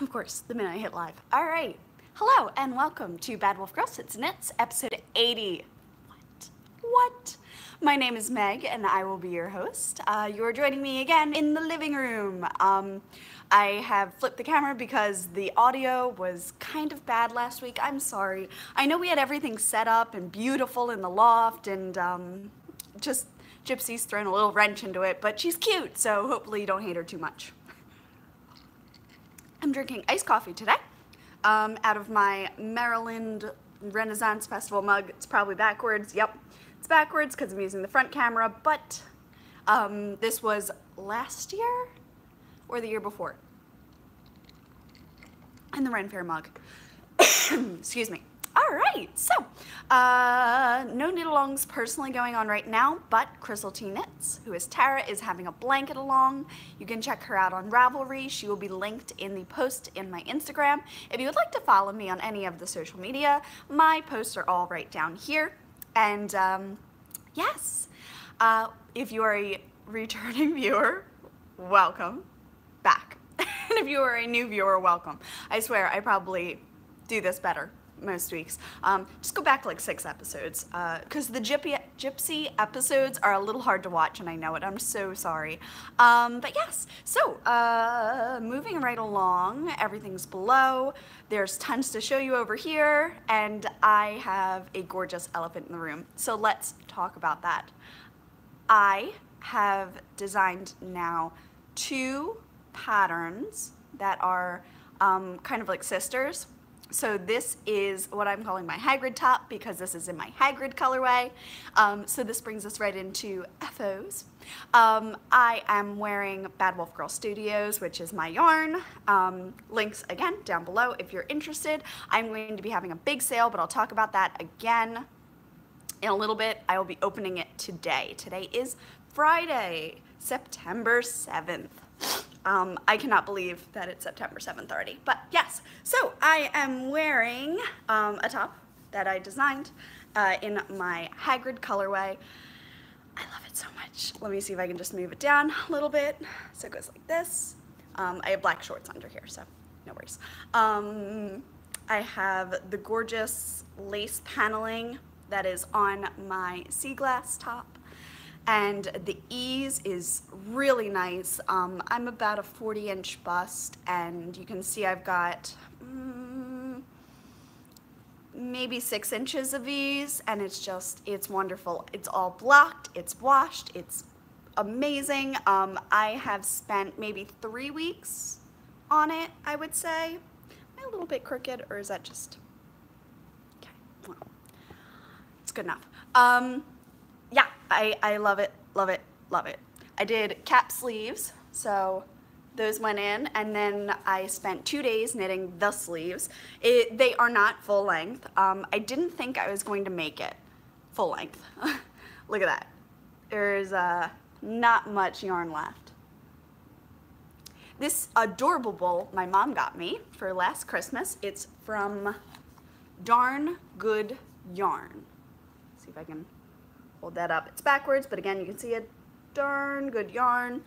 Of course, the minute I hit live. All right. Hello and welcome to Bad Wolf Girl Sits Knits, episode 80. What? My name is Meg and I will be your host. You are joining me again in the living room. I have flipped the camera because the audio was kind of bad last week. I'm sorry. I know we had everything set up and beautiful in the loft and just Gypsy's thrown a little wrench into it, but she's cute, so hopefully you don't hate her too much. I'm drinking iced coffee today out of my Maryland Renaissance Festival mug. It's probably backwards. Yep, it's backwards because I'm using the front camera, but this was last year or the year before. And the Ren Fair mug. Excuse me. All right, so no knit-alongs personally going on right now, but Crystal T Knits, who is Tara, is having a blanket along. You can check her out on Ravelry. She will be linked in the post in my Instagram. If you would like to follow me on any of the social media, my posts are all right down here. And yes, if you are a returning viewer, welcome back. And if you are a new viewer, welcome. I swear, I probably do this better most weeks. Just go back like 6 episodes because the Gypsy episodes are a little hard to watch and I know it. I'm so sorry. But yes, so moving right along, everything's below. There's tons to show you over here and I have a gorgeous elephant in the room. So let's talk about that. I have designed now 2 patterns that are kind of like sisters. So this is what I'm calling my Hagrid top because this is in my Hagrid colorway. So this brings us right into FOs. I am wearing Bad Wolf Girl Studios, which is my yarn. Links again down below if you're interested. I'm going to be having a big sale, but I'll talk about that again in a little bit. I will be opening it today. Today is Friday, September 7th. I cannot believe that it's September 7th already, but yes. So I am wearing a top that I designed in my Hagrid colorway. I love it so much. Let me see if I can just move it down a little bit. So it goes like this. I have black shorts under here, so no worries. I have the gorgeous lace paneling that is on my sea glass top. And the ease is really nice. I'm about a 40-inch bust, and you can see I've got maybe 6 inches of ease, and it's wonderful. It's all blocked, it's washed, it's amazing. I have spent maybe 3 weeks on it, I would say. Am I a little bit crooked, or is that just, okay, well, it's good enough. Yeah, I love it, love it, love it. I did cap sleeves, so those went in, and then I spent 2 days knitting the sleeves. They are not full length. I didn't think I was going to make it full length. Look at that. There's not much yarn left. This adorable bowl my mom got me for last Christmas. It's from Darn Good Yarn. Let's see if I can hold that up. It's backwards, but again, you can see a darn good yarn.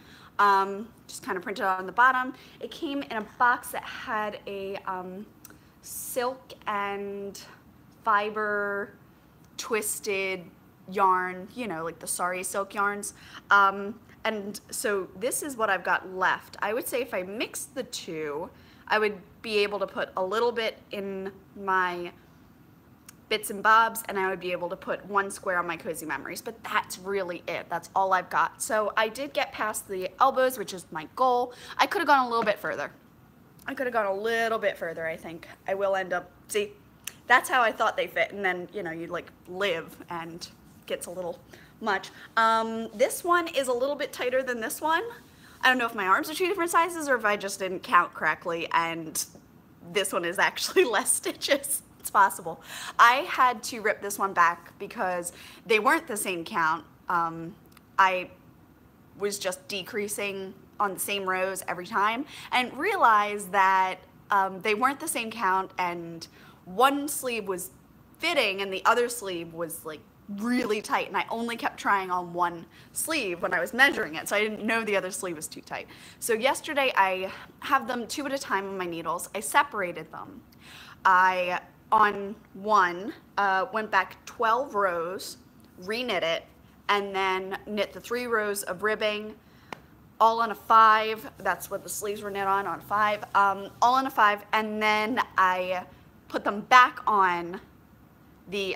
Just kind of printed on the bottom. It came in a box that had a silk and fiber twisted yarn, you know, like the sari silk yarns. And so this is what I've got left. I would say if I mixed the two, I would be able to put a little bit in my bits and bobs, and I would be able to put 1 square on my Cozy Memories, but that's really it. That's all I've got. So I did get past the elbows, which is my goal. I could have gone a little bit further. I could have gone a little bit further, I think. I will end up, see, that's how I thought they fit, and then, you know, you like live and it gets a little much. This one is a little bit tighter than this one. I don't know if my arms are 2 different sizes or if I just didn't count correctly, and this one is actually less stitches. It's possible. I had to rip this one back because they weren't the same count. I was just decreasing on the same rows every time and realized that they weren't the same count, and one sleeve was fitting and the other sleeve was like really tight, and I only kept trying on one sleeve when I was measuring it, so I didn't know the other sleeve was too tight. So yesterday I have them 2 at a time on my needles. I separated them. I, on one, went back 12 rows, re-knit it, and then knit the 3 rows of ribbing, all on a 5. That's what the sleeves were knit on 5. All on a 5, and then I put them back on the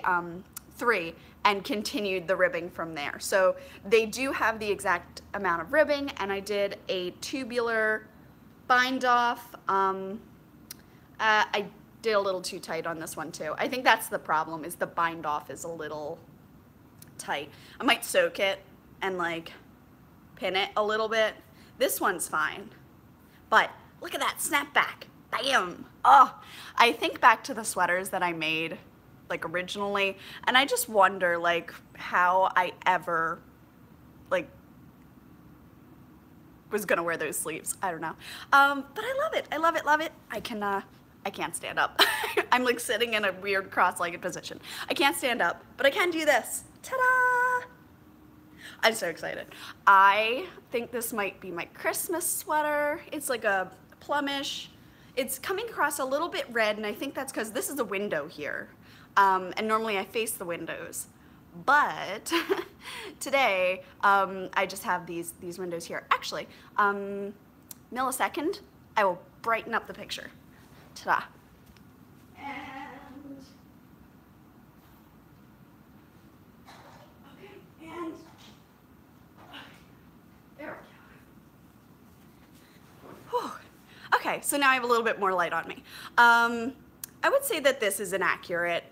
3 and continued the ribbing from there. So they do have the exact amount of ribbing, and I did a tubular bind off. I did a little too tight on this one too. I think that's the problem, is the bind off is a little tight. I might soak it and like pin it a little bit. This one's fine, but look at that snapback. Bam! Oh, I think back to the sweaters that I made like originally, and I just wonder like how I ever like was gonna wear those sleeves. I don't know, but I love it. I love it. Love it. I can't stand up. I'm like sitting in a weird cross-legged position. I can't stand up, but I can do this. Ta-da! I'm so excited. I think this might be my Christmas sweater. It's like a plumish. It's coming across a little bit red, and I think that's because this is a window here. And normally I face the windows. But today, I just have these windows here. Actually, millisecond, I will brighten up the picture. Ta-da. And, okay, and, there we go. Whew. Okay, so now I have a little bit more light on me. I would say that this is an accurate,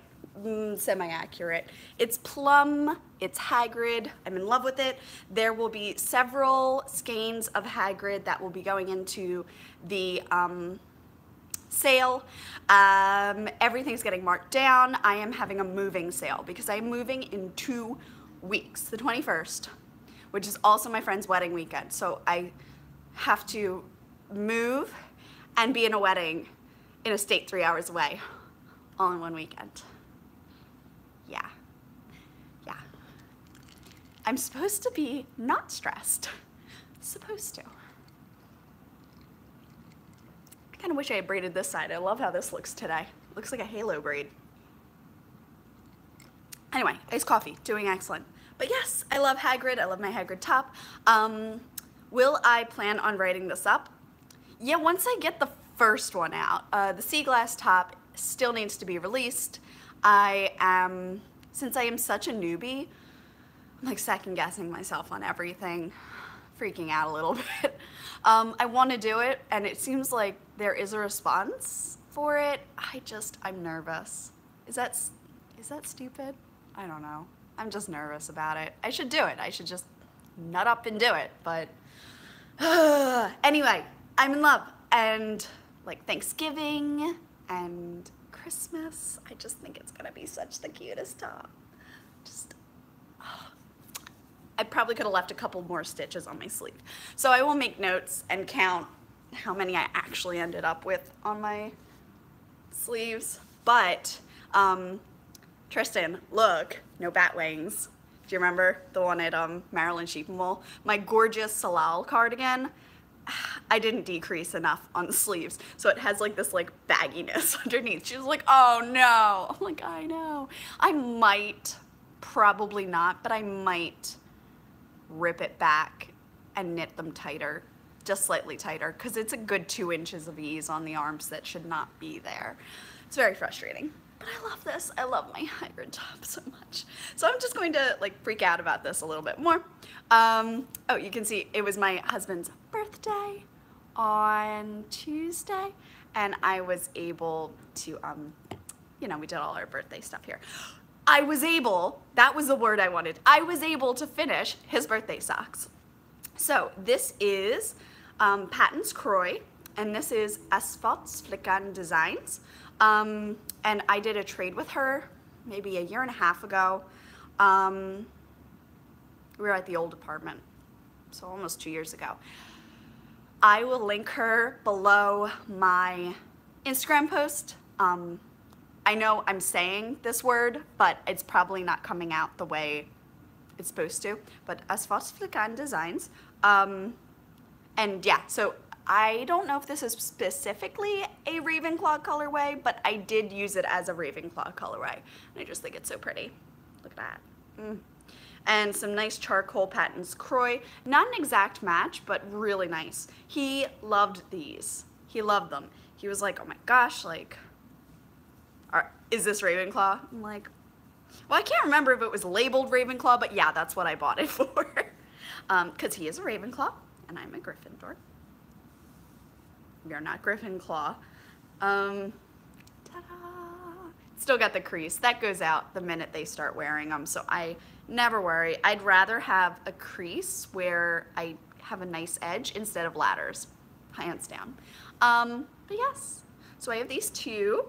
semi-accurate. It's plum, it's Hagrid, I'm in love with it. There will be several skeins of Hagrid that will be going into the sale. Everything's getting marked down. I am having a moving sale because I'm moving in 2 weeks, the 21st, which is also my friend's wedding weekend. So I have to move and be in a wedding in a state 3 hours away, all in one weekend. Yeah, yeah. I'm supposed to be not stressed. Supposed to. I kind of wish I had braided this side. I love how this looks today. Looks like a halo braid. Anyway, iced coffee, doing excellent. But yes, I love Hagrid. I love my Hagrid top. Will I plan on writing this up? Yeah, once I get the first one out. The sea glass top still needs to be released. Since I am such a newbie, I'm like second guessing myself on everything, freaking out a little bit. I want to do it, and it seems like there is a response for it. I'm nervous. Is that stupid? I don't know. I'm just nervous about it. I should do it. I should just nut up and do it, but anyway, I'm in love. And like Thanksgiving and Christmas, I just think it's gonna be such the cutest top. I probably could have left a couple more stitches on my sleeve. So I will make notes and count how many I actually ended up with on my sleeves. But Tristan, look, no bat wings. Do you remember the one at Maryland Sheep and Wool? My gorgeous Salal cardigan, I didn't decrease enough on the sleeves, so it has like this like bagginess underneath. She was like, oh no. I'm like, I know. I might, probably not, but I might rip it back and knit them tighter, just slightly tighter, because it's a good 2 inches of ease on the arms that should not be there. It's very frustrating. But I love this. I love my Hagrid top so much. So I'm just going to like freak out about this a little bit more. Oh, you can see it was my husband's birthday on Tuesday, and I was able to, you know, we did all our birthday stuff here. I was able, that was the word I wanted, I was able to finish his birthday socks. So this is Patton's Croy, and this is Asphalt Flickern Designs. And I did a trade with her maybe a year and a half ago. We were at the old apartment, so almost 2 years ago. I will link her below my Instagram post. I know I'm saying this word, but it's probably not coming out the way it's supposed to, but as Fosflikan Designs. And yeah, so I don't know if this is specifically a Ravenclaw colorway, but I did use it as a Ravenclaw colorway. And I just think it's so pretty. Look at that. And some nice charcoal patents Croy. Not an exact match, but really nice. He loved these. He loved them. He was like, oh my gosh, like, is this Ravenclaw? I'm like, well, I can't remember if it was labeled Ravenclaw, but yeah, that's what I bought it for. Because he is a Ravenclaw, and I'm a Gryffindor. We are not Gryffindor. Ta-da! Still got the crease. That goes out the minute they start wearing them, so I never worry. I'd rather have a crease where I have a nice edge instead of ladders, hands down. But yes, so I have these two.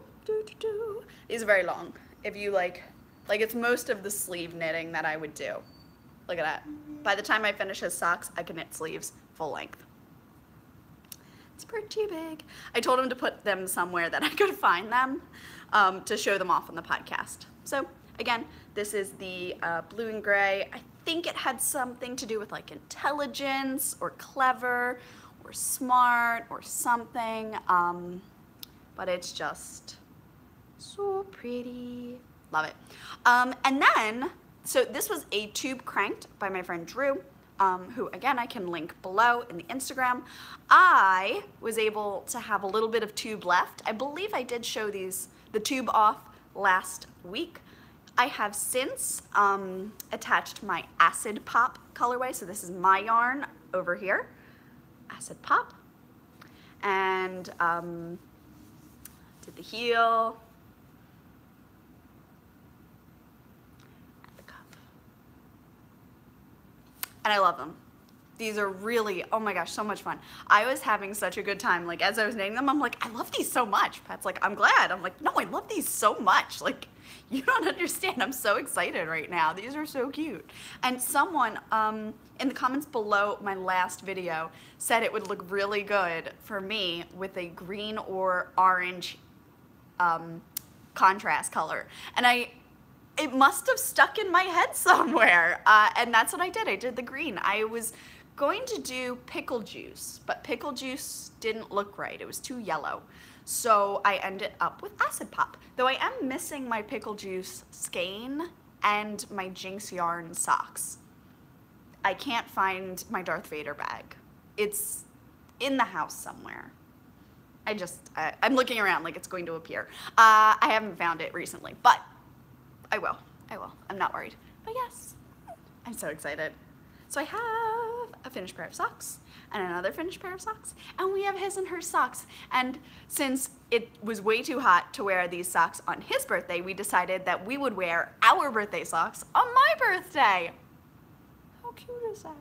These are very long. If you like it's most of the sleeve knitting that I would do. Look at that. By the time I finish his socks, I can knit sleeves full length. It's pretty big. I told him to put them somewhere that I could find them to show them off on the podcast. So again, this is the blue and gray. I think it had something to do with like intelligence or clever or smart or something, but it's just so pretty. Love it. And then, so this was a tube cranked by my friend Drew, who again I can link below in the Instagram. I was able to have a little bit of tube left. I believe I did show the tube off last week. I have since attached my Acid Pop colorway. So this is my yarn over here, Acid Pop, and did the heel. And I love them. These are really, oh my gosh, so much fun. I was having such a good time. Like, as I was knitting them, I'm like, I love these so much. Pat's like, I'm glad. I'm like, no, I love these so much. Like, you don't understand. I'm so excited right now. These are so cute. And someone in the comments below my last video said it would look really good for me with a green or orange contrast color. And it must have stuck in my head somewhere, and that's what I did. I did the green. I was going to do pickle juice, but pickle juice didn't look right. It was too yellow. So I ended up with Acid Pop, though I am missing my pickle juice skein and my Jinx yarn socks. I can't find my Darth Vader bag. It's in the house somewhere. I'm looking around like it's going to appear. I haven't found it recently, but I will. I'm not worried. But yes, I'm so excited. So I have a finished pair of socks and another finished pair of socks, and we have his and her socks. And since it was way too hot to wear these socks on his birthday, we decided that we would wear our birthday socks on my birthday. How cute is that?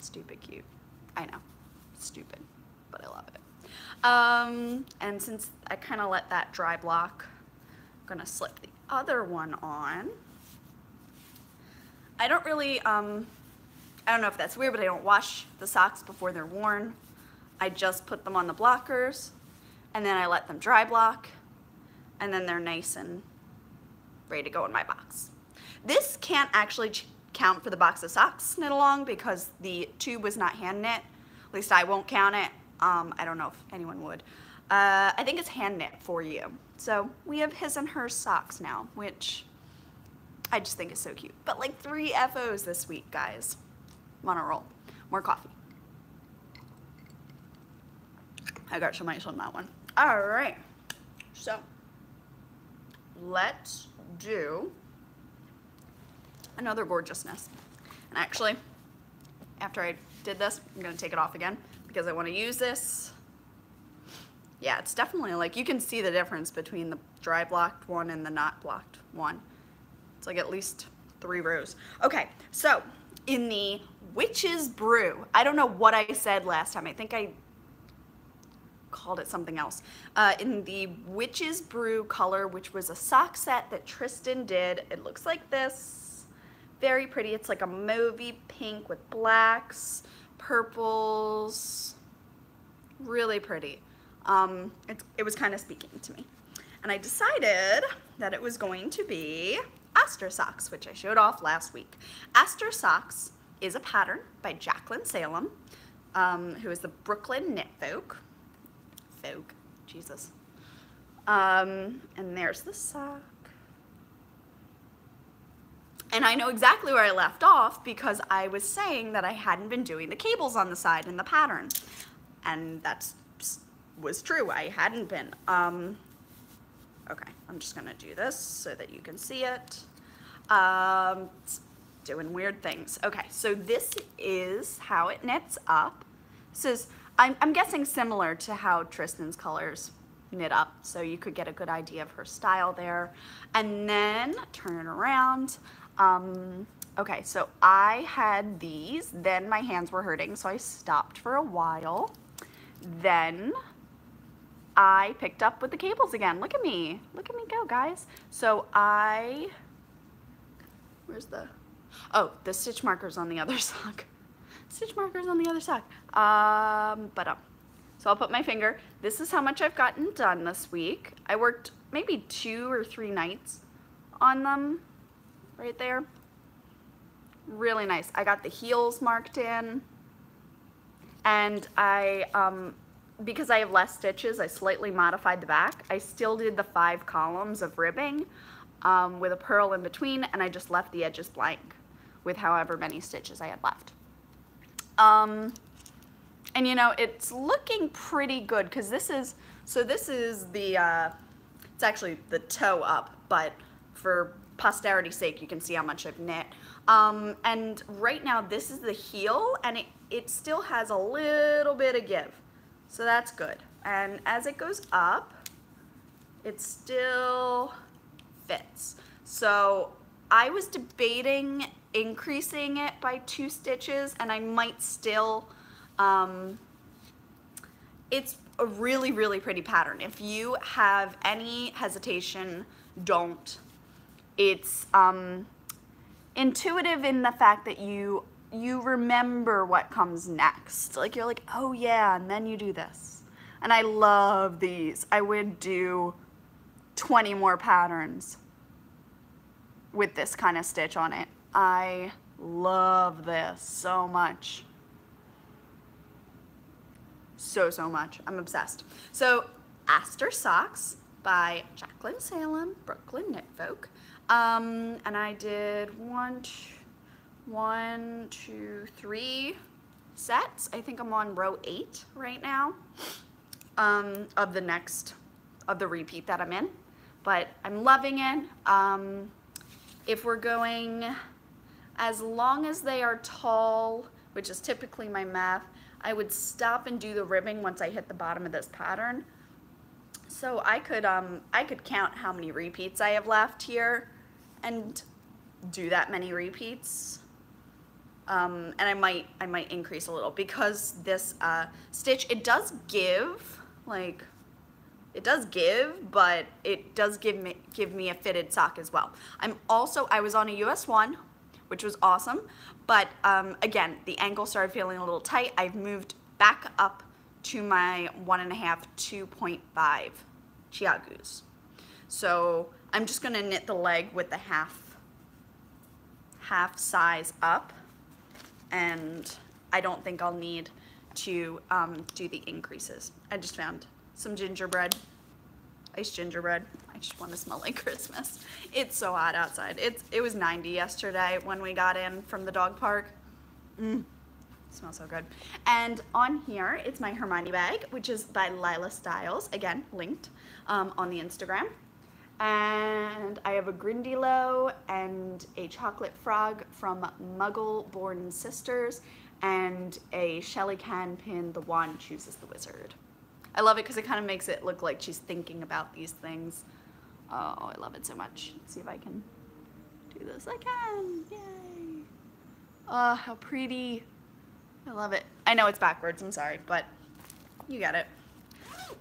Stupid cute. I know, stupid, but I love it. And since I kind of let that dry block, I'm gonna slip the other one on. I don't really, I don't know if that's weird, but I don't wash the socks before they're worn. I just put them on the blockers, and then I let them dry block, and then they're nice and ready to go in my box. This can't actually count for the box of socks knit along because the tube was not hand knit. At least I won't count it. I don't know if anyone would. I think it's hand knit for you. So we have his and her socks now, which I just think is so cute. But like 3 FOs this week, guys. I'm on a roll. More coffee. I got some ice on that one. All right. So let's do another gorgeousness. And actually, after I did this, I'm gonna take it off again because I want to use this. Yeah, it's definitely like, you can see the difference between the dry blocked one and the not blocked one. It's like at least 3 rows. Okay, so in the Witch's Brew, I don't know what I said last time. I think I called it something else. In the Witch's Brew color, which was a sock set that Tristan did, it looks like this. Very pretty. It's like a mauvey pink with blacks, purples. Really pretty. It was kind of speaking to me. And I decided that it was going to be Aster Socks, which I showed off last week. Aster Socks is a pattern by Jacqueline Salem, who is the Brooklyn Knit Folk. Jesus. And there's the sock. And I know exactly where I left off because I was saying that I hadn't been doing the cables on the side in the pattern. And that was true, I hadn't been. Okay, I'm just gonna do this so that you can see it. It's doing weird things. Okay, so this is how it knits up. This is, I'm guessing similar to how Tristan's colors knit up, so you could get a good idea of her style there. And then turn it around. Okay, so I had these, then my hands were hurting, so I stopped for a while. Then I picked up with the cables again. Look at me go, guys. So where's the, oh, the stitch marker's on the other sock. Stitch marker's on the other sock. So I'll put my finger. This is how much I've gotten done this week. I worked maybe 2 or 3 nights on them. Right there. Really nice. I got the heels marked in, and because I have less stitches, I slightly modified the back. I still did the 5 columns of ribbing with a purl in between, and I just left the edges blank with however many stitches I had left. And you know, it's looking pretty good because this is the, it's actually the toe up, but for posterity's sake, you can see how much I've knit. And right now, this is the heel, and it still has a little bit of give. So that's good. And as it goes up, it still fits. So I was debating increasing it by 2 stitches, and I might still, it's a really, really pretty pattern. If you have any hesitation, don't. It's intuitive in the fact that you remember what comes next. Like you're like, oh yeah, and then you do this. And I love these. I would do 20 more patterns with this kind of stitch on it. I love this so much. So much. I'm obsessed. So Aster Socks by Jacqueline Salem, Brooklyn Knit Folk. And I did 1, 2, 3 sets. I think I'm on row 8 right now of the repeat that I'm in. But I'm loving it. If we're going as long as they are tall, which is typically my math, I would stop and do the ribbing once I hit the bottom of this pattern. So I could count how many repeats I have left here and do that many repeats. And I might increase a little because this stitch, it does give, like, it does give, but it does give me a fitted sock as well. I was on a US 1, which was awesome, but again, the ankle started feeling a little tight. I've moved back up to my 1.5, 2.5 chiagus. So I'm just gonna knit the leg with the half size up, and I don't think I'll need to do the increases. I just found some gingerbread, iced gingerbread. I just want to smell like Christmas. It's so hot outside. It was 90 yesterday when we got in from the dog park. Smells so good. And on here, it's my Hermione bag, which is by Lila Styles. Again, linked on the Instagram. And I have a Grindilo and a chocolate frog from Muggle Born Sisters, and a Shelly Can pin, The Wand Chooses the Wizard. I love it because it kind of makes it look like she's thinking about these things. Oh, I love it so much. Let's see if I can do this. I can! Yay! Oh, how pretty. I love it. I know it's backwards, I'm sorry, but you get it.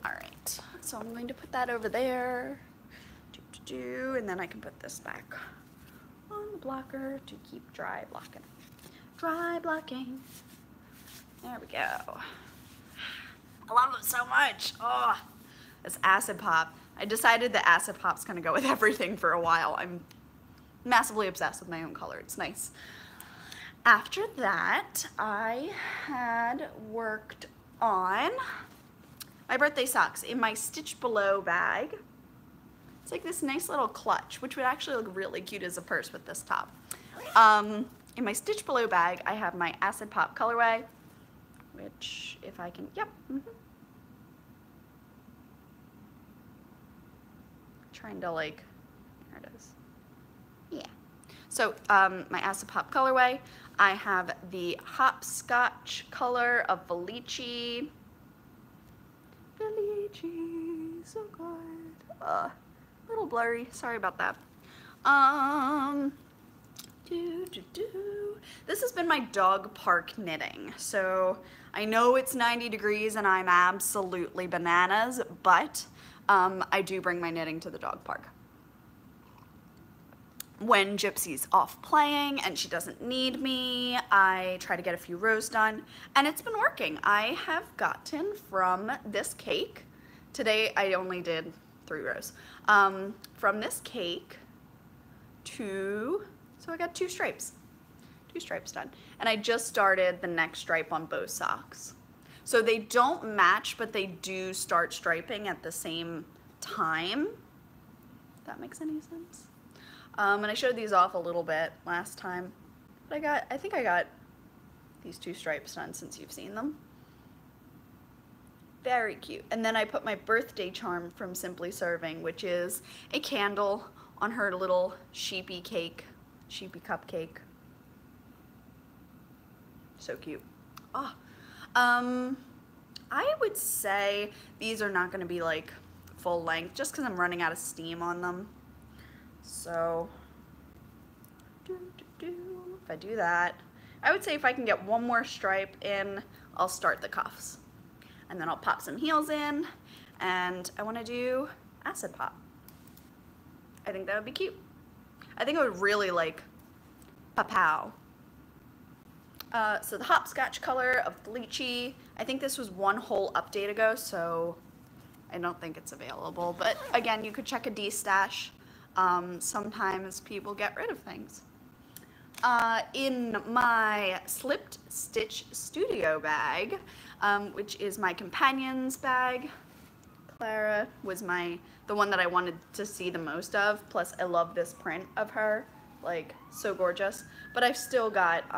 Alright, so I'm going to put that over there. And then I can put this back on the blocker to keep dry blocking. Dry blocking. There we go. I love it so much. Oh, this Acid Pop. I decided that Acid Pop's gonna go with everything for a while. I'm massively obsessed with my own color. It's nice. After that, I had worked on my birthday socks in my Stitch Below bag. It's like this nice little clutch, which would actually look really cute as a purse with this top. In my Stitch Below bag, I have my Acid Pop colorway, which if I can, yep. Trying to like, there it is. Yeah. So my Acid Pop colorway, I have the Hopscotch color of Felici. Felici, so good. A little blurry, sorry about that. This has been my dog park knitting. So I know it's 90 degrees and I'm absolutely bananas, but I do bring my knitting to the dog park. When Gypsy's off playing and she doesn't need me, I try to get a few rows done, and it's been working. I have gotten from this cake, today I only did 3 rows, from this cake to, so I got 2 stripes done, and I just started the next stripe on both socks. So they don't match, but they do start striping at the same time, if that makes any sense. And I showed these off a little bit last time, but I think I got these 2 stripes done since you've seen them. Very cute. And then I put my birthday charm from Simply Serving, which is a candle on her little sheepy cupcake. So cute. Oh, I would say these are not going to be like full length just because I'm running out of steam on them. So, if I do that, I would say if I can get 1 more stripe in, I'll start the cuffs. And then I'll pop some heels in, and I want to do Acid Pop. I think that would be cute. I think I would really like Papow. So the Hopscotch color of Felici, I think this was 1 whole update ago, so I don't think it's available. But again, you could check a D-stash. Sometimes people get rid of things. In my Slipped Stitch Studio bag, which is my companion's bag, Clara was the one that I wanted to see the most of, plus I love this print of her, like so gorgeous. But I've still got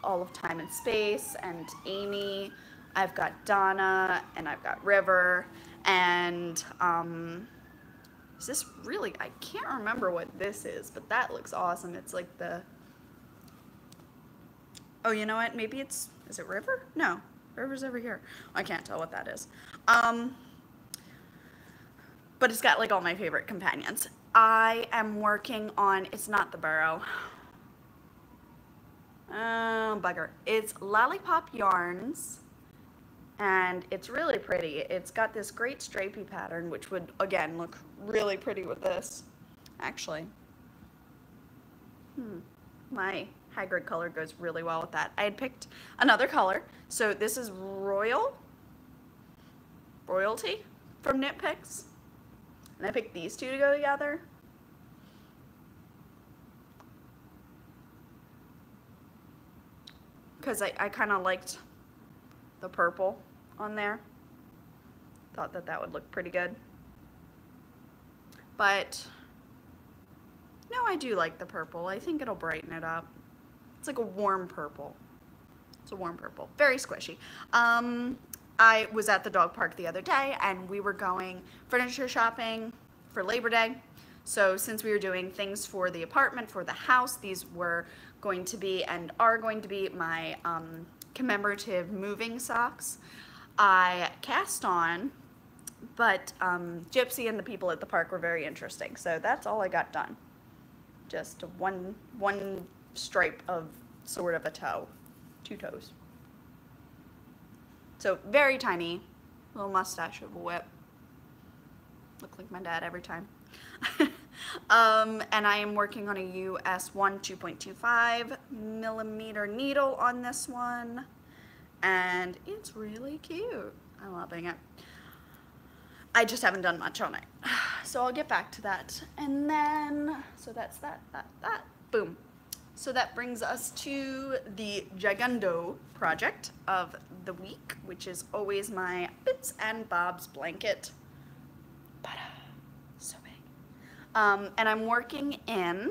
all of Time and Space and Amy, I've got Donna, and I've got River, and is this really, I can't remember what this is, but that looks awesome. It's like the, oh, you know what, maybe it's, is it River? No, River's over here. I can't tell what that is. But it's got like all my favorite companions. I am working on, it's not the Burrow. Bugger. It's Lollipop Yarns. And it's really pretty. It's got this great stripy pattern, which would, again, look really pretty with this. Actually. My Hagrid color goes really well with that. I had picked another color. So this is Royalty from Knit Picks. And I picked these 2 to go together. Because I kind of liked the purple on there. Thought that that would look pretty good. But no, I do like the purple. I think it'll brighten it up. It's like a warm purple. It's a warm purple. Very squishy. I was at the dog park the other day and we were going furniture shopping for Labor Day. So since we were doing things for the apartment, for the house, these were going to be and are going to be my commemorative moving socks. I cast on, but Gypsy and the people at the park were very interesting. So that's all I got done. Just one stripe of sort of a toe, 2 toes. So very tiny, little mustache of a whip. Look like my dad every time. And I am working on a US 1 2.25 millimeter needle on this one. And it's really cute. I'm loving it. I just haven't done much on it. So I'll get back to that. And then, so that's that, boom. So that brings us to the Gigundo project of the week, which is always my Bits and Bobs blanket. So big. And I'm working in,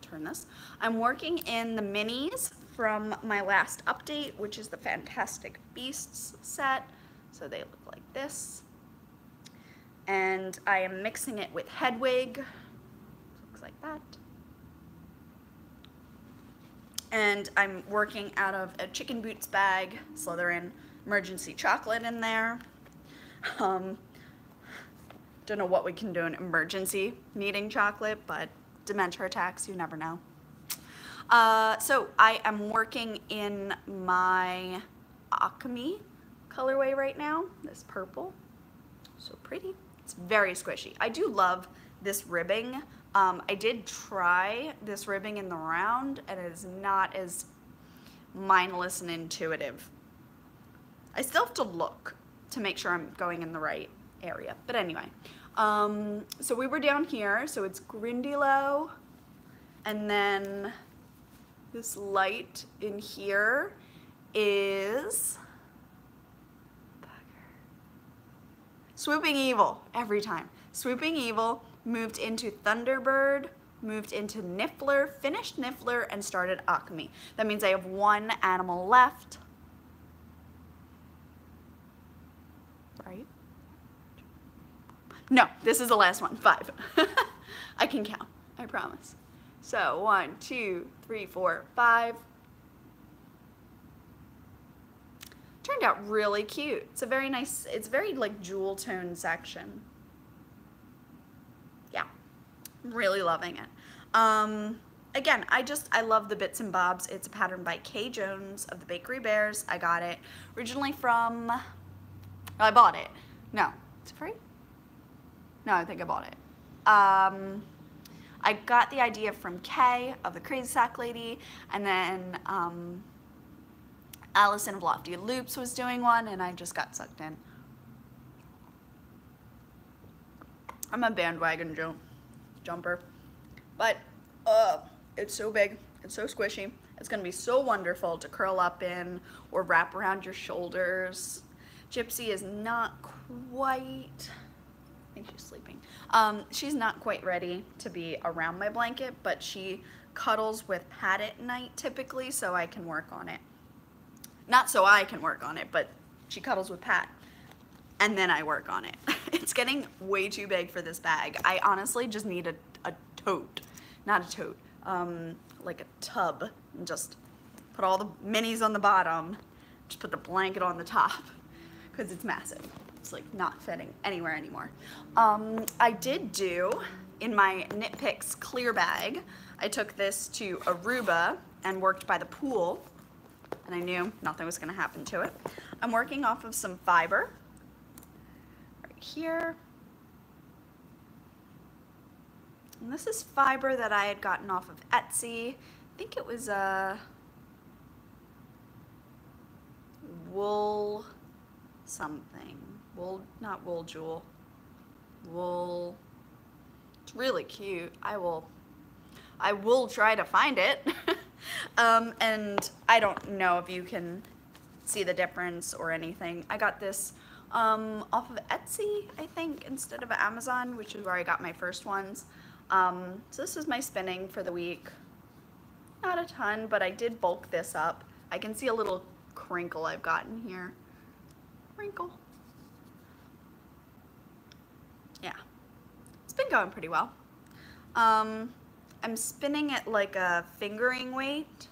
turn this, I'm working in the minis from my last update, which is the Fantastic Beasts set. So they look like this. And I am mixing it with Hedwig. Looks like that. And I'm working out of a Chicken Boots bag, Slytherin emergency chocolate in there. Don't know what we can do in emergency needing chocolate, but dementia attacks, you never know. So I am working in my Alchemy colorway right now, this purple. So pretty. It's very squishy. I do love this ribbing. I did try this ribbing in the round, and it is not as mindless and intuitive. I still have to look to make sure I'm going in the right area. But anyway, so we were down here, so it's Grindylow, and then this light in here is Swooping Evil every time. Swooping Evil moved into Thunderbird, moved into Niffler, finished Niffler, and started Alchemy. That means I have one animal left. Right? No, this is the last one, 5. I can count, I promise. So 1, 2, 3, 4, 5. Turned out really cute. It's a very nice, it's very like jewel tone section. Yeah, I'm really loving it. Again, I love the Bits and Bobs. It's a pattern by Kay Jones of the Bakery Bears. I got it originally from, I bought it. No, it's free? No, I think I bought it. I got the idea from Kay of the Crazy Sack Lady, and then Allison of Lofty Loops was doing one, and I just got sucked in. I'm a bandwagon jumper, but it's so big, it's so squishy. It's gonna be so wonderful to curl up in or wrap around your shoulders. Gypsy is not quite, I think she's sleeping. She's not quite ready to be around my blanket, but she cuddles with Pat at night typically, so I can work on it. Not so I can work on it, but she cuddles with Pat, and then I work on it. It's getting way too big for this bag. I honestly just need a tote, not a tote, like a tub, and just put all the minis on the bottom, just put the blanket on the top, because it's massive. It's like not fitting anywhere anymore. I did do, in my Knit Picks clear bag, I took this to Aruba and worked by the pool, and I knew nothing was going to happen to it. I'm working off of some fiber right here. And this is fiber that I had gotten off of Etsy. I think it was a wool something. Wool, not wool jewel. Wool. It's really cute. I will try to find it. And I don't know if you can see the difference or anything. I got this off of Etsy, I think, instead of Amazon, which is where I got my first ones. So this is my spinning for the week. Not a ton, but I did bulk this up. I can see a little crinkle I've gotten here. Crinkle. Yeah, it's been going pretty well. I'm spinning at like a fingering weight,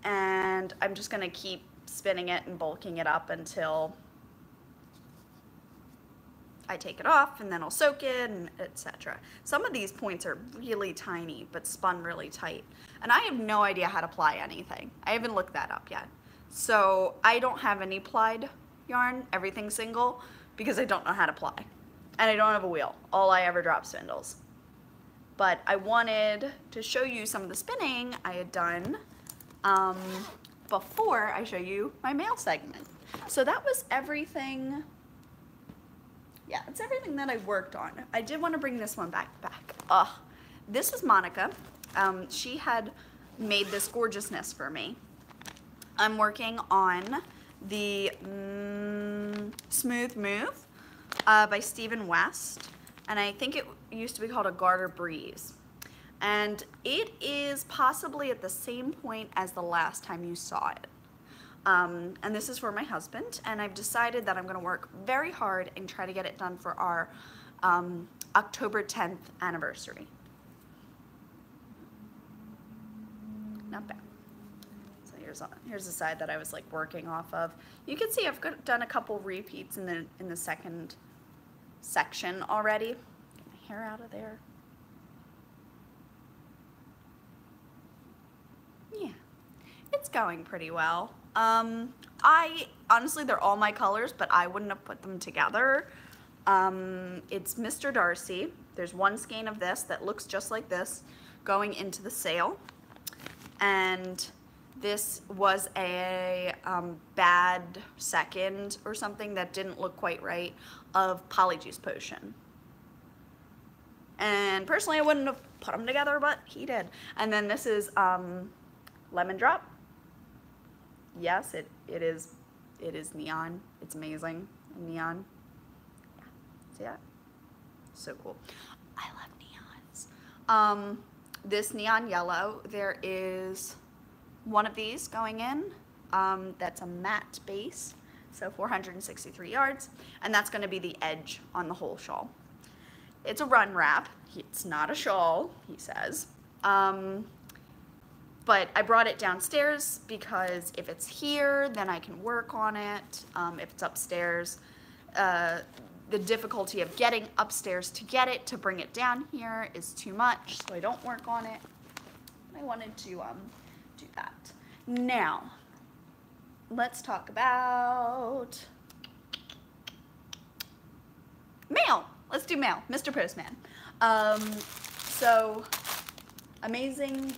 and I'm just gonna keep spinning it and bulking it up until I take it off, and then I'll soak it, and etc. Some of these points are really tiny but spun really tight, and I have no idea how to ply anything. I haven't looked that up yet. So I don't have any plied yarn, everything's single, because I don't know how to ply. And I don't have a wheel. All I ever drop spindles. But I wanted to show you some of the spinning I had done before I show you my mail segment. So that was everything yeah, it's everything that I worked on. I did want to bring this one back. Ugh. This was Monica. She had made this gorgeousness for me. I'm working on the Smooth Move by Stephen West, and I think it used to be called a Garter Breeze. And it is possibly at the same point as the last time you saw it. And this is for my husband, and I've decided that I'm going to work very hard and try to get it done for our October 10th anniversary. Not bad. So here's the side that I was like working off of. You can see I've done a couple repeats in the second section already. Get my hair out of there. Yeah, it's going pretty well. Honestly, they're all my colors, but I wouldn't have put them together. It's Mr. Darcy. There's one skein of this that looks just like this going into the sale. And this was a bad second or something that didn't look quite right of Polyjuice Potion. And personally, I wouldn't have put them together, but he did. And then this is Lemon Drop. Yes, it is neon. It's amazing. Neon. Yeah. See that? So cool. I love neons. This neon yellow, there is one of these going in. That's a matte base, so 463 yards, and that's going to be the edge on the whole shawl. It's a run wrap. It's not a shawl, he says. But I brought it downstairs because if it's here, then I can work on it. If it's upstairs, the difficulty of getting upstairs to get it, to bring it down here is too much, so I don't work on it. I wanted to do that. Now, let's talk about mail. Let's do mail, Mr. Postman. So amazing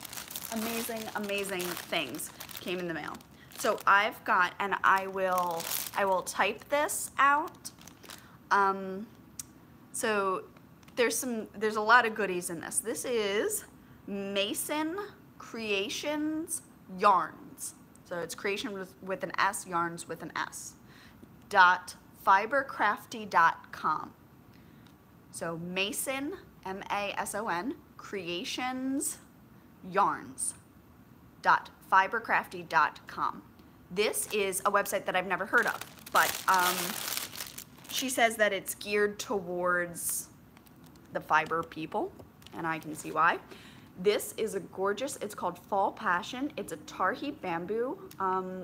things came in the mail. So I've got, and I will type this out. So there's a lot of goodies in this. This is Mason Creations Yarns. So it's creation with an S, yarns with an S. .fibercrafty.com. So Mason, M-A-S-O-N, Creations Yarns. .fibercrafty.com. This is a website that I've never heard of, but she says that it's geared towards the fiber people, and I can see why. This is a gorgeous, it's called Fall Passion. It's a Tarhi bamboo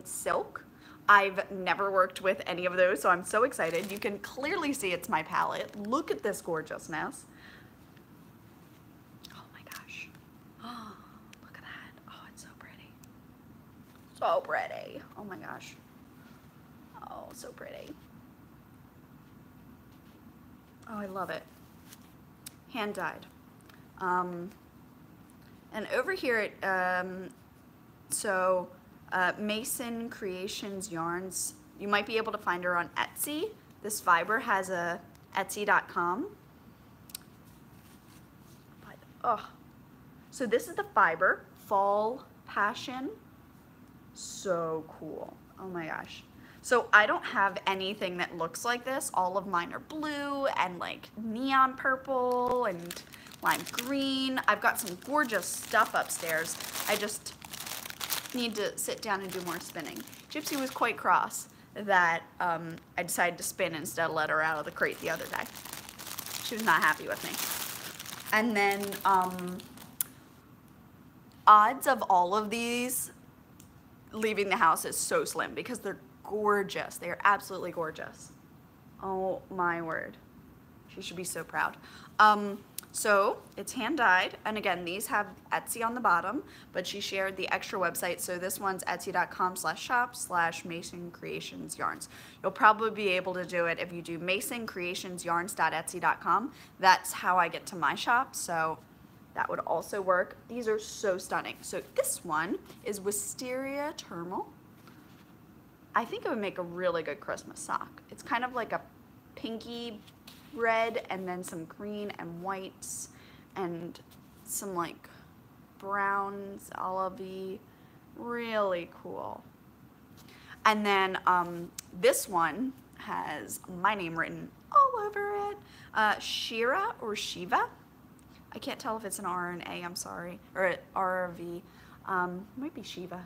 silk. I've never worked with any of those, so I'm so excited. You can clearly see it's my palette. Look at this gorgeousness. Oh my gosh. Oh, look at that. Oh, it's so pretty. So pretty. Oh my gosh. Oh, so pretty. Oh, I love it. Hand dyed. And over here, Mason Creations Yarns, you might be able to find her on Etsy. This fiber has a Etsy.com. Oh, so this is the fiber, Fall Passion. So cool. Oh my gosh. So I don't have anything that looks like this. All of mine are blue and like neon purple and lime green. I've got some gorgeous stuff upstairs. I just need to sit down and do more spinning. Gypsy was quite cross that I decided to spin instead of let her out of the crate the other day. She was not happy with me. And then odds of all of these leaving the house is so slim because they're gorgeous. They are absolutely gorgeous. Oh my word. She should be so proud. So it's hand dyed, and again, these have Etsy on the bottom, but she shared the extra website, so this one's etsy.com/shop/Mason Creations Yarns. You'll probably be able to do it if you do masoncreationsyarns.etsy.com. That's how I get to my shop, so that would also work. These are so stunning. So this one is Wisteria Thermal. I think it would make a really good Christmas sock. It's kind of like a pinky red and then some green and whites and some like browns, olivey, really cool. And then this one has my name written all over it. Shira or Shiva. I can't tell if it's an R or an A, I'm sorry. Or an R or a V. Might be Shiva.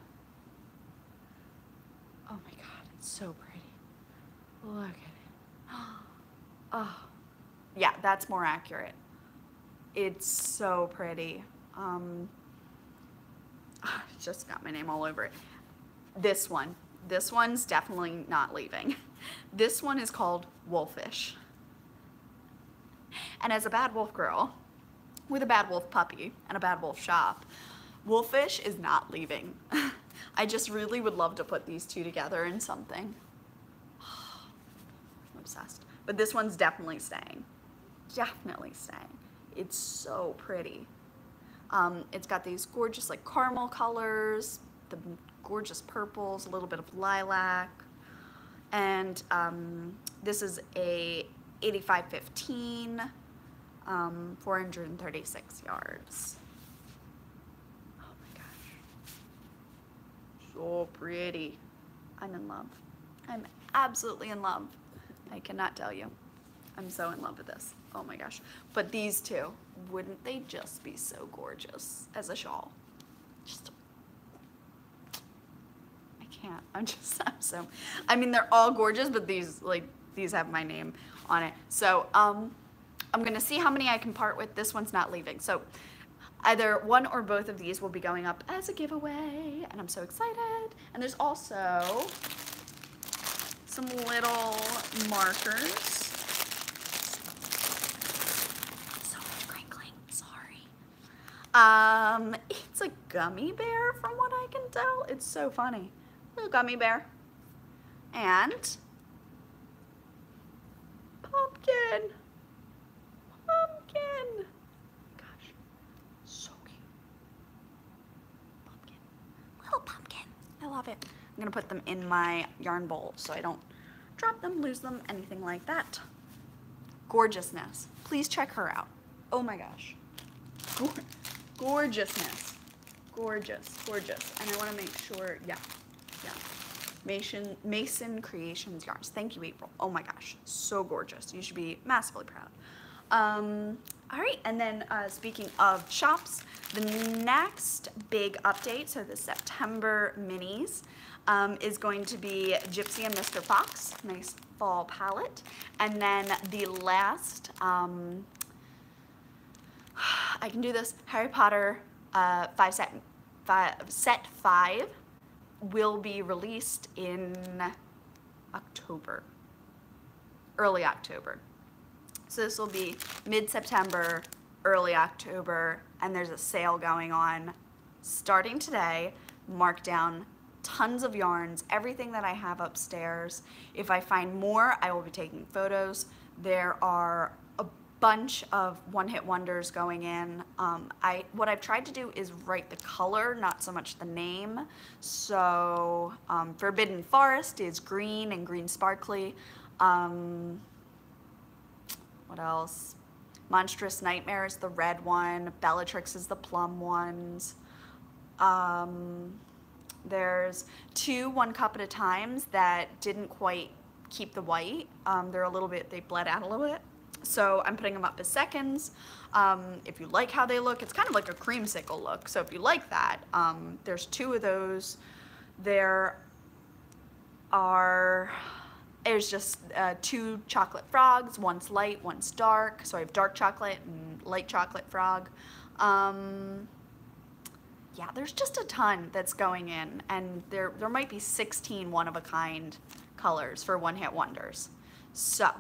Oh my god, it's so pretty. Look at it. Oh, yeah, that's more accurate. It's so pretty. Just got my name all over it. This one's definitely not leaving. This one is called Wolfish. And as a bad wolf girl with a bad wolf puppy and a bad wolf shop, Wolfish is not leaving. I just really would love to put these two together in something. I'm obsessed. But this one's definitely staying. Definitely staying. It's so pretty. It's got these gorgeous like caramel colors, the gorgeous purples, a little bit of lilac. And this is a 8515, 436 yards. Oh my gosh. So pretty. I'm in love. I'm absolutely in love. I cannot tell you. I'm so in love with this. Oh my gosh. But these two, wouldn't they just be so gorgeous as a shawl? Just, I can't. I'm so, I mean, they're all gorgeous, but these have my name on it. So, I'm gonna see how many I can part with. This one's not leaving. So either one or both of these will be going up as a giveaway, and I'm so excited. And there's also some little markers. So much crinkling, sorry. It's a gummy bear from what I can tell. It's so funny. Little gummy bear. And pumpkin. Pumpkin. Gosh, so cute. Pumpkin. Little pumpkin. I love it. I'm gonna put them in my yarn bowl so I don't drop them, lose them, anything like that. Gorgeousness. Please check her out. Oh my gosh. Gorgeousness. Gorgeous, gorgeous. And I wanna make sure, yeah. Mason Creations yarns. Thank you, April. Oh my gosh, so gorgeous. You should be massively proud. All right, and then speaking of shops, the next big update, so the September minis, is going to be Gypsy and Mr. Fox, nice fall palette. And then the last, I can do this, Harry Potter set 5 will be released in October, early October. So this will be mid-September, early October, and there's a sale going on starting today, markdown, tons of yarns, everything that I have upstairs. If I find more, I will be taking photos. There are a bunch of one-hit wonders going in. What I've tried to do is write the color, not so much the name. So Forbidden Forest is green and green sparkly. What else? Monstrous Nightmare is the red one. Bellatrix is the plum ones. There's 2 One Cup at a Times that didn't quite keep the white. They're a little bit, they bled out a little bit. So I'm putting them up as seconds. If you like how they look, it's kind of like a creamsicle look. So if you like that, there's 2 of those. There's just 2 chocolate frogs. One's light, one's dark. So I have dark chocolate and light chocolate frog. Yeah, there's just a ton that's going in, and there might be 16 one-of-a-kind colors for one-hit wonders. So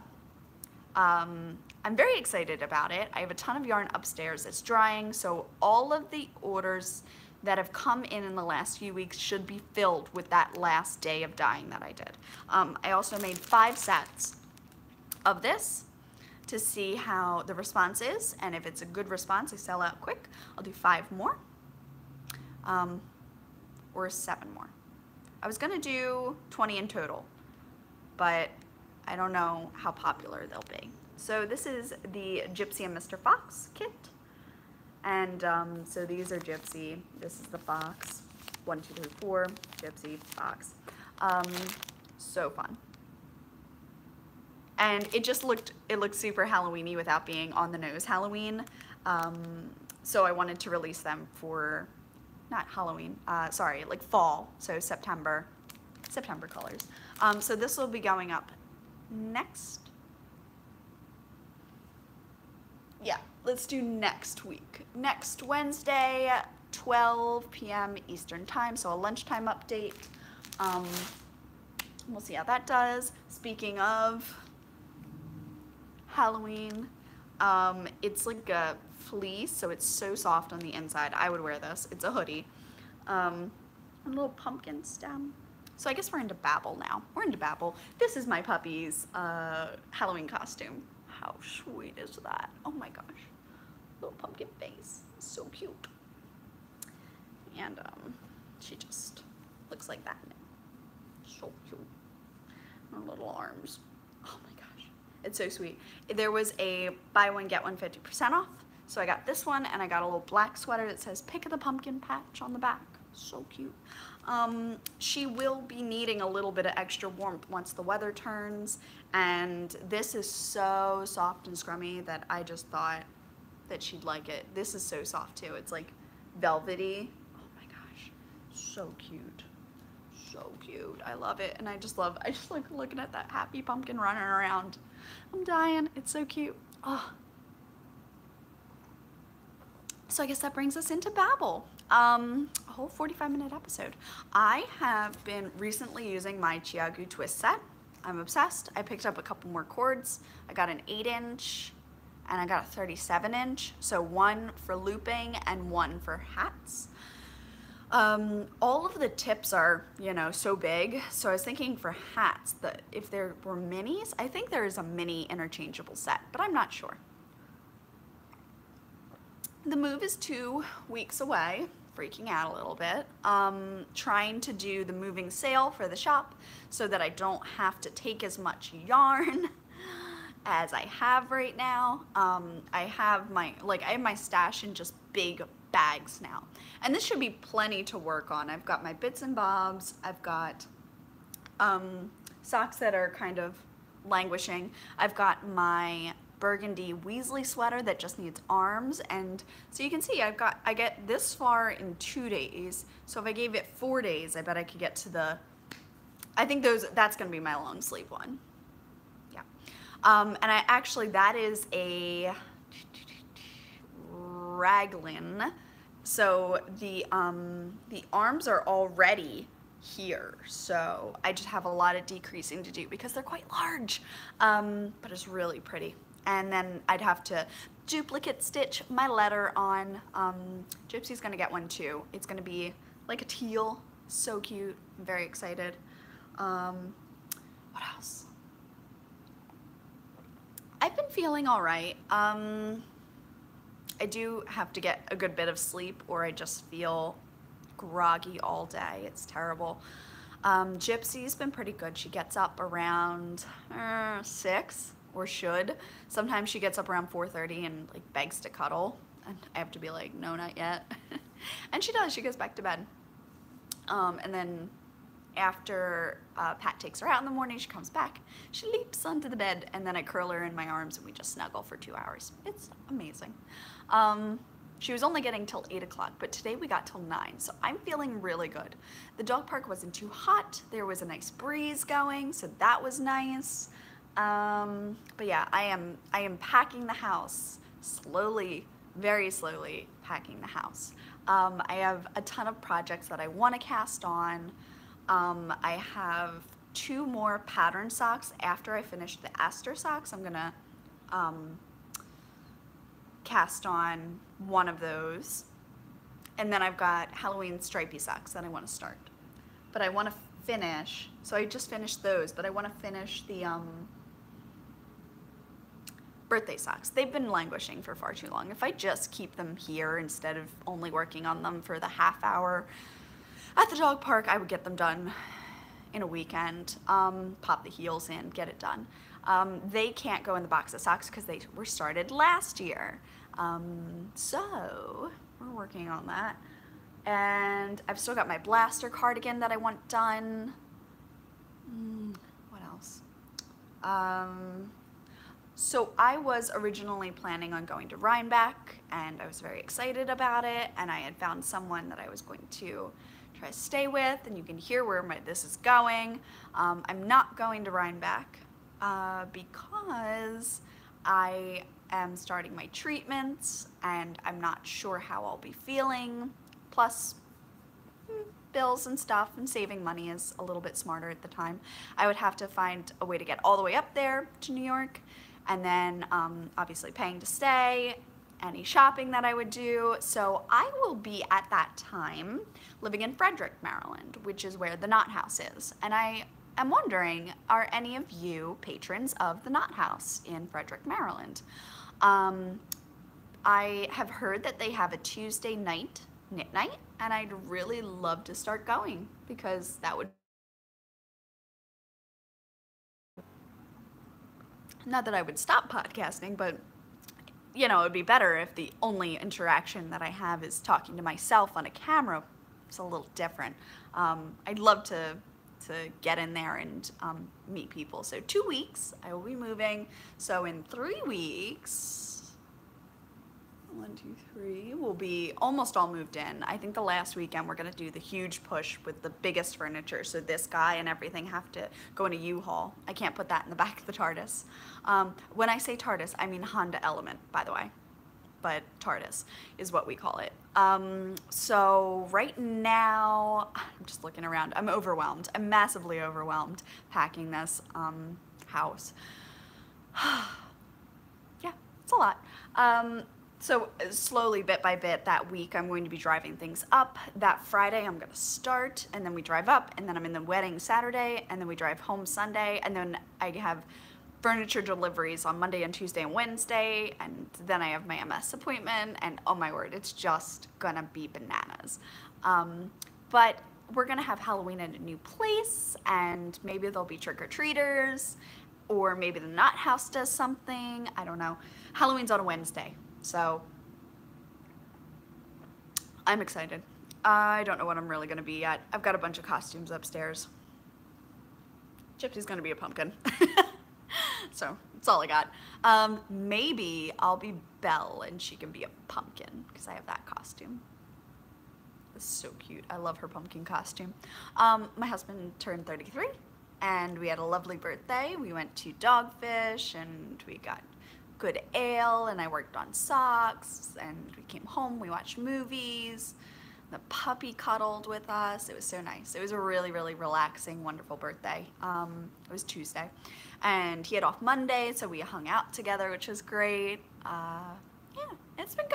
I'm very excited about it. I have a ton of yarn upstairs. It's drying, so all of the orders that have come in the last few weeks should be filled with that last day of dyeing that I did. I also made 5 sets of this to see how the response is, and if it's a good response, I sell out quick. I'll do 5 more, or 7 more. I was gonna do 20 in total, but I don't know how popular they'll be. So this is the Gypsy and Mr. Fox kit. And so these are Gypsy, this is the Fox. 1, 2, 3, 4, Gypsy, Fox. So fun. And it just looked super Halloween-y without being on the nose Halloween. So I wanted to release them for, not Halloween, sorry, like fall, so September colors. So this will be going up next, yeah, let's do next week. Next Wednesday, 12 p.m. Eastern time, so a lunchtime update. We'll see how that does. Speaking of Halloween, it's like a fleece, so it's so soft on the inside. I would wear this. It's a hoodie. A little pumpkin stem. So I guess we're into Babel now. We're into Babel. This is my puppy's Halloween costume. How sweet is that? Oh my gosh. Little pumpkin face. So cute. And she just looks like that now. So cute. Her little arms. Oh my gosh. It's so sweet. There was a buy one, get one 50% off. So I got this one, and I got a little black sweater that says Pick of the Pumpkin patch on the back. So cute. She will be needing a little bit of extra warmth once the weather turns, and this is so soft and scrummy that I just thought that she'd like it. This is so soft too. It's like velvety. Oh my gosh. So cute. So cute. I love it. And I just like looking at that happy pumpkin running around. I'm dying. It's so cute. Oh. So I guess that brings us into Babel. A whole 45-minute episode. I have been recently using my Chiagu twist set. I'm obsessed. I picked up a couple more cords. I got an 8-inch and I got a 37-inch. So one for looping and one for hats. All of the tips are, you know, so big. So I was thinking for hats that if there were minis, I think there is a mini interchangeable set, but I'm not sure. The move is 2 weeks away. Freaking out a little bit. Trying to do the moving sale for the shop so that I don't have to take as much yarn as I have right now. I have my stash in just big bags now. And this should be plenty to work on. I've got my bits and bobs. I've got socks that are kind of languishing. I've got my burgundy Weasley sweater that just needs arms, and so you can see I get this far in 2 days. So if I gave it 4 days, I bet I could get to the, I think that's gonna be my long sleeve one. Yeah. And I actually, that is a raglan. So the arms are already here, so I just have a lot of decreasing to do because they're quite large, but it's really pretty. And then I'd have to duplicate stitch my letter on. Gypsy's gonna get one too. It's gonna be like a teal, so cute. I'm very excited. What else? I've been feeling all right. I do have to get a good bit of sleep or I just feel groggy all day. It's terrible. Gypsy's been pretty good. She gets up around 6. Or should. Sometimes she gets up around 4:30 and like begs to cuddle, and I have to be like, no, not yet. And she does. She goes back to bed. And then after Pat takes her out in the morning, she comes back. She leaps onto the bed, and then I curl her in my arms and we just snuggle for 2 hours. It's amazing. She was only getting till 8 o'clock, but today we got till 9, so I'm feeling really good. The dog park wasn't too hot. There was a nice breeze going, so that was nice. But yeah, I am packing the house slowly, very slowly packing the house. I have a ton of projects that I want to cast on. I have 2 more pattern socks after I finish the Aster socks. I'm gonna cast on one of those, and then I've got Halloween stripy socks that I want to start. But I want to finish, so I just finished those, but I want to finish the birthday socks. They've been languishing for far too long. If I just keep them here instead of only working on them for the half hour at the dog park, I would get them done in a weekend. Pop the heels in, get it done. They can't go in the box of socks because they were started last year. So we're working on that. And I've still got my blaster cardigan that I want done. What else? So I was originally planning on going to Rhinebeck, and I was very excited about it, and I had found someone that I was going to try to stay with, and you can hear where this is going. I'm not going to Rhinebeck because I am starting my treatments, and I'm not sure how I'll be feeling. Plus, bills and stuff, and saving money is a little bit smarter at the time. I would have to find a way to get all the way up there to New York, and then obviously paying to stay, any shopping that I would do. So I will be at that time living in Frederick, Maryland, which is where the Knot House is. And I am wondering, are any of you patrons of the Knot House in Frederick, Maryland? I have heard that they have a Tuesday night knit night, and I'd really love to start going because that would, not that I would stop podcasting, but you know, it would be better if the only interaction that I have is talking to myself on a camera. It's a little different. I'd love to get in there and meet people. So 2 weeks, I will be moving. So in 3 weeks, 1, 2, 3, we'll be almost all moved in. I think the last weekend we're gonna do the huge push with the biggest furniture. So this guy and everything have to go in a U-Haul. I can't put that in the back of the TARDIS. When I say TARDIS, I mean Honda Element, by the way. But TARDIS is what we call it. So right now, I'm just looking around. I'm overwhelmed. I'm massively overwhelmed packing this house. Yeah, it's a lot. So slowly, bit by bit, that week I'm going to be driving things up. That Friday I'm gonna start, and then we drive up, and then I'm in the wedding Saturday, and then we drive home Sunday, and then I have furniture deliveries on Monday and Tuesday and Wednesday, and then I have my MS appointment, and oh my word, it's just gonna be bananas. But we're gonna have Halloween at a new place, and maybe there'll be trick-or-treaters, or maybe the Knot House does something, I don't know. Halloween's on a Wednesday, so I'm excited. I don't know what I'm really gonna be yet. I've got a bunch of costumes upstairs. Gypsy's gonna be a pumpkin. So that's all I got. Maybe I'll be Belle and she can be a pumpkin because I have that costume. It's so cute. I love her pumpkin costume. My husband turned 33 and we had a lovely birthday. We went to Dogfish and we got good ale and I worked on socks and we came home, we watched movies. The puppy cuddled with us. It was so nice. It was a really, really relaxing, wonderful birthday. It was Tuesday. And he had off Monday, so we hung out together, which was great. Yeah, it's been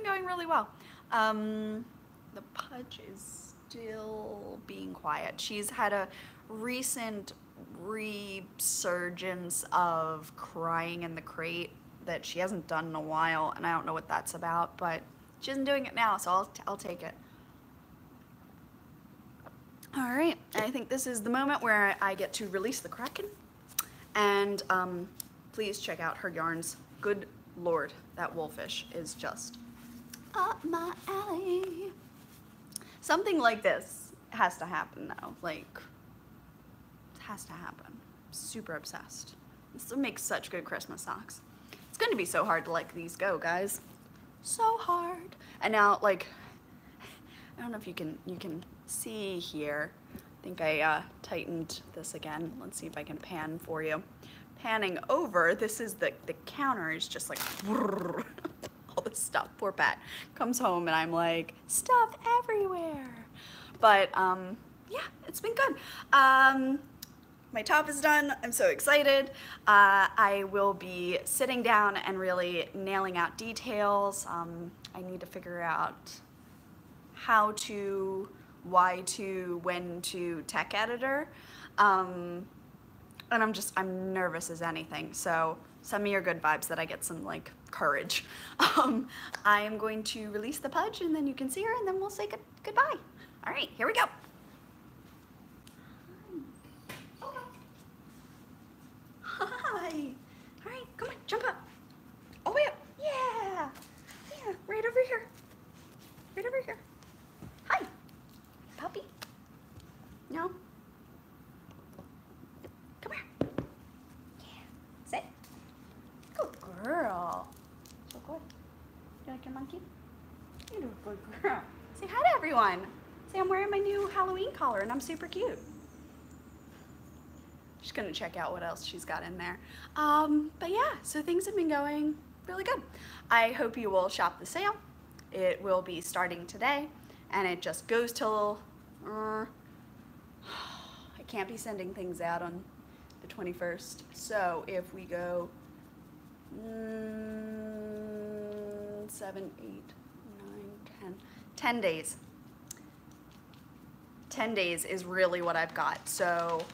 going really well. The Pudge is still being quiet. She's had a recent resurgence of crying in the crate that she hasn't done in a while, and I don't know what that's about, but she isn't doing it now, so I'll take it. All right, I think this is the moment where I get to release the Kraken. And please check out her yarns. Good Lord, that wolfish is just up my alley. Something like this has to happen though. Like, it has to happen. I'm super obsessed. This makes such good Christmas socks. It's going to be so hard to let these go, guys. So hard. And now, like, I don't know if you can see here. I think I tightened this again. Let's see if I can pan for you. Panning over, this is the counter is just like all this stuff. Poor Pat comes home and I'm like, stuff everywhere. But yeah, it's been good. My top is done. I'm so excited. I will be sitting down and really nailing out details. I need to figure out how to, why to, when to tech editor. And I'm nervous as anything. So send me your good vibes that I get some like courage. I am going to release the Pudge and then you can see her and then we'll say goodbye. All right, here we go. Hi. your monkey? You're a good girl. Say hi to everyone. Say I'm wearing my new Halloween collar and I'm super cute. Just gonna check out what else she's got in there. But yeah, so things have been going really good. I hope you will shop the sale. It will be starting today and it just goes till, I can't be sending things out on the 21st. So if we go 7, 8, 9, 10 days. 10 days is really what I've got. So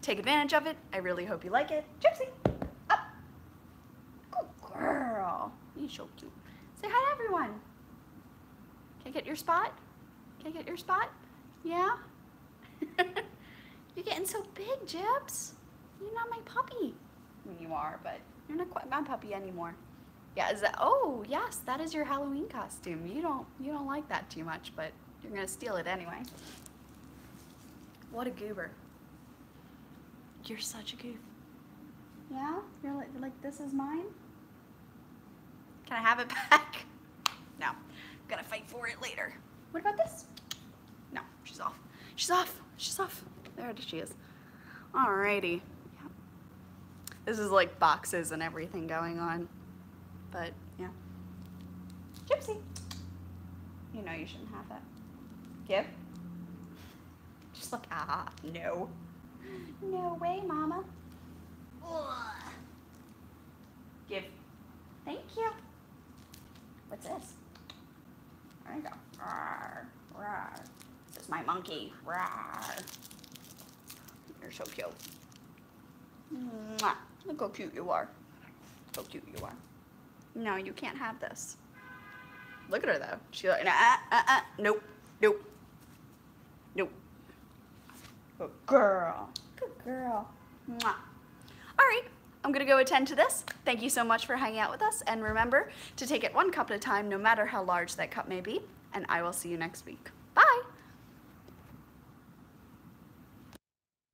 take advantage of it. I really hope you like it. Gypsy, up. Good girl. You're so cute. Say hi to everyone. Can I get your spot? Can I get your spot? Yeah? You're getting so big, Gyps. You're not my puppy. I mean, you are, but you're not quite my puppy anymore. Yeah, is that, oh, yes, that is your Halloween costume. You don't like that too much, but you're gonna steal it anyway. What a goober. You're such a goof. Yeah? You're like, this is mine? Can I have it back? No. I'm gonna fight for it later. What about this? No, she's off. She's off. She's off. There she is. Alrighty. Yeah. This is like boxes and everything going on. But, yeah. Gypsy. You know you shouldn't have that. Give. Just like, no. No way, Mama. Ugh. Give. Thank you. What's this? There you go. Rawr, rawr. This is my monkey. Rawr. You're so cute. Mwah. Look how cute you are. So cute you are. No, you can't have this. Look at her though. She's like, nope, nope, nope. Good girl. Good girl. Mwah. All right, I'm gonna go attend to this. Thank you so much for hanging out with us. And remember to take it one cup at a time, no matter how large that cup may be. And I will see you next week.